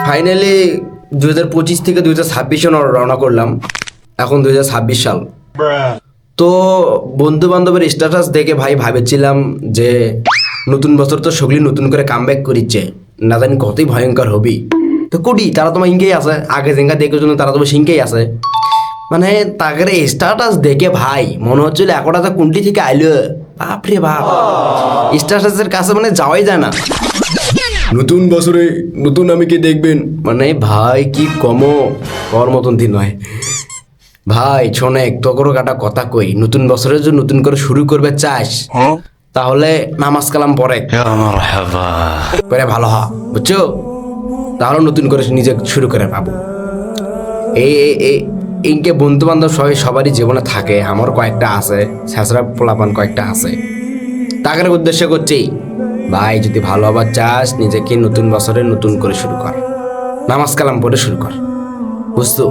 Finally 2025 থেকে 2026 রওনা করলাম। এখন 2026 সাল। তো বন্ধু বান্ধবের স্ট্যাটাস দেখে ভাই ভাবেছিলাম যে নতুন বছর তো সগলি নতুন করে কামব্যাক করিচ্ছে, না জানি কতই ভয়ঙ্কর হবি। তো কুডি তারা তোমার ইঙ্কেই আছে, আগে জেঙ্গা দেখে জন্য তারা তোমার সিঙ্কেই আছে। মানে তাদের স্ট্যাটাস দেখে ভাই মনে হচ্ছিল একটা তো কুন্ডি থেকে আইলো। বাপরে বাপ, স্ট্যাটাসের কাছে মানে যাওয়াই যায় না। নতুন বছরে নতুন আমি কি দেখবেন, মানে ভাই কি কমো কর মতন দিন নয় ভাই। শোনেক তোর কাটা কথা কই, নতুন বছরের জন্য নতুন করে শুরু করবে চাস, তাহলে নামাজ কালাম পরে করে ভালো হ, বুঝছো? তাহলে নতুন করে নিজে শুরু করে পাবো। ইনকে বন্ধু বান্ধব সবারই জীবনে থাকে, আমার কয়েকটা আছে, ছেঁচড়া পোলাপান কয়েকটা আছে। তাদের উদ্দেশ্য করছি ভাই, যদি ভালো হবার চাস নিজেকে নতুন বছরে নতুন করে শুরু কর, নামাজ কালাম পড়ে শুরু কর, বুঝতো?